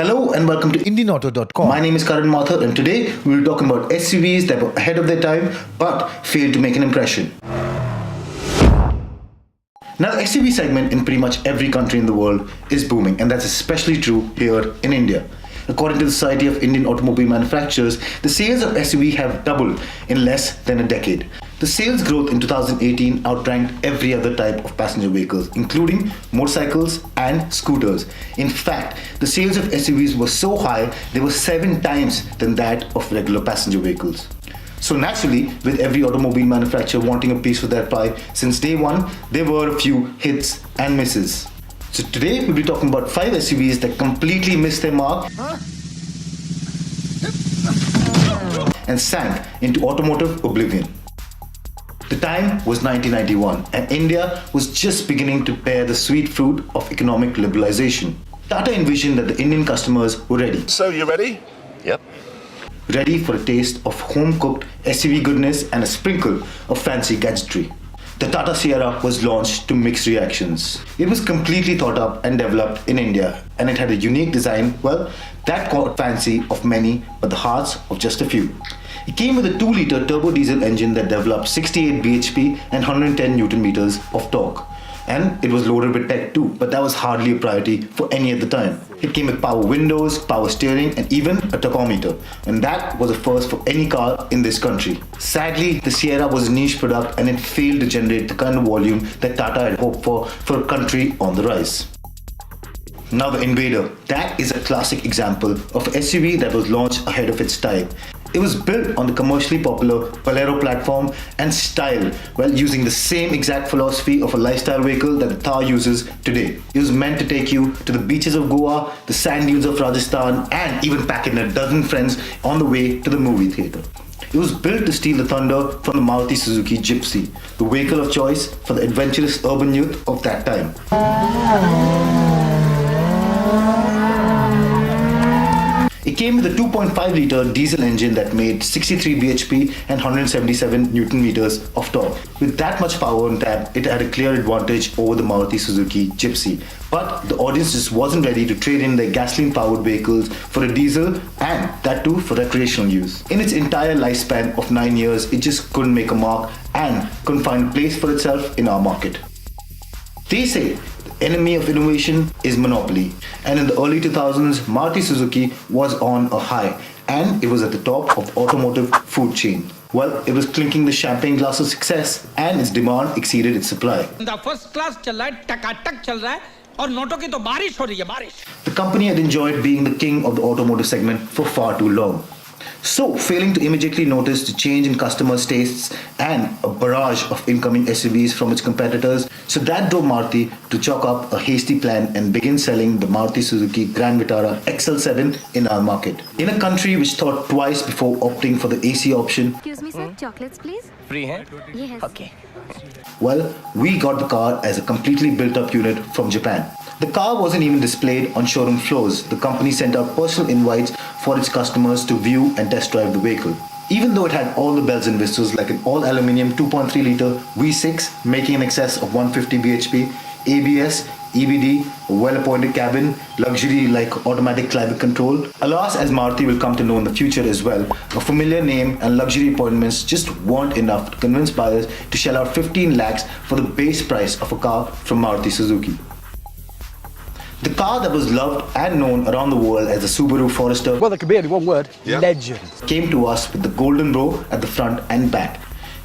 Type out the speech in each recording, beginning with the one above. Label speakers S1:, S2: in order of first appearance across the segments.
S1: Hello and welcome to
S2: IndianAuto.com.
S1: My name is Karan Mathur and today we will talk about SUVs that were ahead of their time but failed to make an impression. Now the SUV segment in pretty much every country in the world is booming, and that's especially true here in India. According to the Society of Indian Automobile Manufacturers, the sales of SUV have doubled in less than a decade. The sales growth in 2018 outranked every other type of passenger vehicles, including motorcycles and scooters. In fact, the sales of SUVs were so high, they were 7 times than that of regular passenger vehicles. So naturally, with every automobile manufacturer wanting a piece of that pie, since day one, there were a few hits and misses. So today, we'll be talking about 5 SUVs that completely missed their mark and sank into automotive oblivion. The time was 1991 and India was just beginning to bear the sweet fruit of economic liberalization. Tata envisioned that the Indian customers were ready.
S3: So, you ready?
S4: Yep.
S1: Ready for a taste of home-cooked SUV goodness and a sprinkle of fancy gadgetry. The Tata Sierra was launched to mixed reactions. It was completely thought up and developed in India, and it had a unique design, that caught fancy of many but the hearts of just a few. It came with a 2-liter turbo diesel engine that developed 68 bhp and 110 Newton meters of torque. And it was loaded with tech too, but that was hardly a priority for any at the time. It came with power windows, power steering, and even a tachometer. And that was a first for any car in this country. Sadly, the Sierra was a niche product and it failed to generate the kind of volume that Tata had hoped for a country on the rise. Now the Invader. That is a classic example of an SUV that was launched ahead of its time. It was built on the commercially popular Bolero platform and style, while using the same exact philosophy of a lifestyle vehicle that the Thar uses today. It was meant to take you to the beaches of Goa, the sand dunes of Rajasthan, and even pack in a dozen friends on the way to the movie theatre. It was built to steal the thunder from the Maruti Suzuki Gypsy, the vehicle of choice for the adventurous urban youth of that time. It came with a 2.5-liter diesel engine that made 63 bhp and 177 Newton meters of torque. With that much power on tap, it had a clear advantage over the Maruti Suzuki Gypsy. But the audience just wasn't ready to trade in their gasoline-powered vehicles for a diesel, and that too for recreational use. In its entire lifespan of 9 years, it just couldn't make a mark and couldn't find a place for itself in our market. They say the enemy of innovation is monopoly, and in the early 2000s, Maruti Suzuki was on a high, and it was at the top of automotive food chain. Well, it was clinking the champagne glass of success, and its demand exceeded its supply.
S5: The first class चल रहा है, टकाटक चल रहा है, और नोटों की तो बारिश हो रही है, बारिश.
S1: The company had enjoyed being the king of the automotive segment for far too long. So, failing to immediately notice the change in customers' tastes and a barrage of incoming SUVs from its competitors, so that drove Maruti to chalk up a hasty plan and begin selling the Maruti Suzuki Grand Vitara XL7 in our market. In a country which thought twice before opting for the AC option,
S6: Excuse me, sir. Chocolates, please.
S4: Free है?
S6: Yes.
S4: Okay.
S1: well, we got the car as a completely built-up unit from Japan. The car wasn't even displayed on showroom floors. The company sent out personal invites for its customers to view and test drive the vehicle. Even though it had all the bells and whistles like an all-aluminium 2.3-liter V6 making in excess of 150 bhp, ABS, EBD, a well-appointed cabin, luxury like automatic climate control. Alas, as Maruti will come to know in the future as well, a familiar name and luxury appointments just weren't enough to convince buyers to shell out 15 lakhs for the base price of a car from Maruti Suzuki. The car that was loved and known around the world as the Subaru Forester,
S2: Well, there could be only one word. Legend.
S1: came to us with the golden row at the front and back.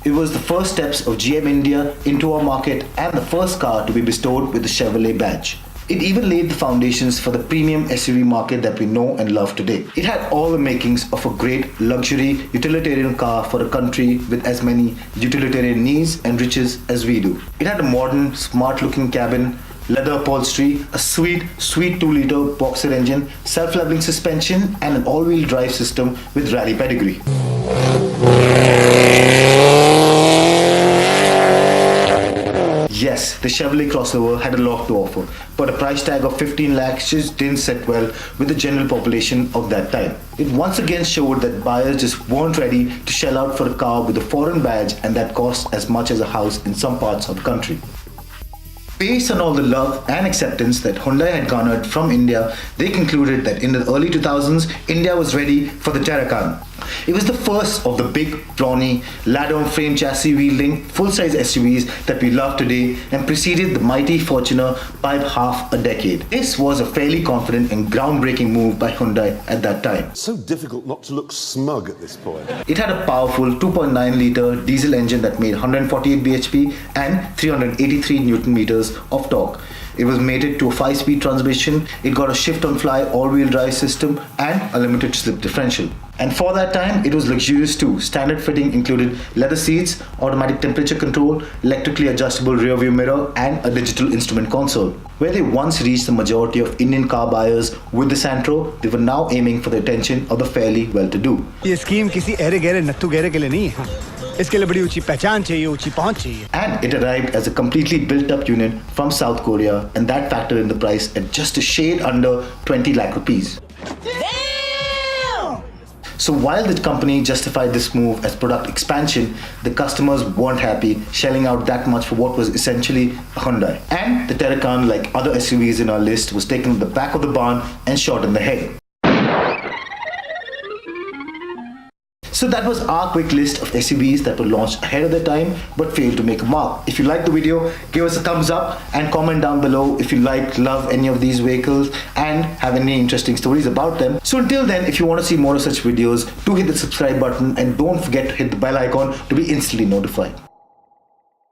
S1: It was the first steps of GM India into our market and the first car to be bestowed with the Chevrolet badge. It even laid the foundations for the premium SUV market that we know and love today. It had all the makings of a great luxury utilitarian car for a country with as many utilitarian needs and riches as we do. It had a modern, smart-looking cabin, leather upholstery, a sweet 2-liter boxer engine, self-leveling suspension, and an all-wheel drive system with rally pedigree. Yes, the Chevrolet crossover had a lot to offer, but a price tag of 15 lakhs just didn't sit well with the general population of that time. It once again showed that buyers just weren't ready to shell out for a car with a foreign badge and that costs as much as a house in some parts of the country. Based on all the love and acceptance that Hyundai had garnered from India, they concluded that in the early 2000s, India was ready for the Taycan. It was the first of the big, brawny, ladder-on-frame chassis wielding, full-size SUVs that we love today and preceded the mighty Fortuner by half a decade. This was a fairly confident and groundbreaking move by Hyundai at that time.
S3: So difficult not to look smug at this point.
S1: It had a powerful 2.9-litre diesel engine that made 148 bhp and 383 Newton meters of torque. It was mated to a 5-speed transmission. It got a shift-on-fly all-wheel drive system and a limited slip differential. And for that time, it was luxurious too. Standard fitting included leather seats, automatic temperature control, electrically adjustable rear view mirror, and a digital instrument console. Where they once reached the majority of Indian car buyers with the Santro, they were now aiming for the attention of the fairly well-to-do.
S2: ये scheme किसी array गहरे नत्थु गहरे के लिए नहीं है इसके लिए बड़ी ऊंची पहचान चाहिए ऊंची पहुंच चाहिए
S1: And it arrived as a completely built-up unit from South Korea, and that factored in the price at just a shade under 20 lakh rupees. So while the company justified this move as product expansion, the customers weren't happy shelling out that much for what was essentially a Hyundai. And the Taycan, like other SUVs in our list, was taken to the back of the barn and shot in the head. So that was our quick list of SUVs that were launched ahead of their time but failed to make a mark. If you liked the video, give us a thumbs up and comment down below if you love any of these vehicles and have any interesting stories about them. So until then, if you want to see more of such videos, do hit the subscribe button and don't forget to hit the bell icon to be instantly notified.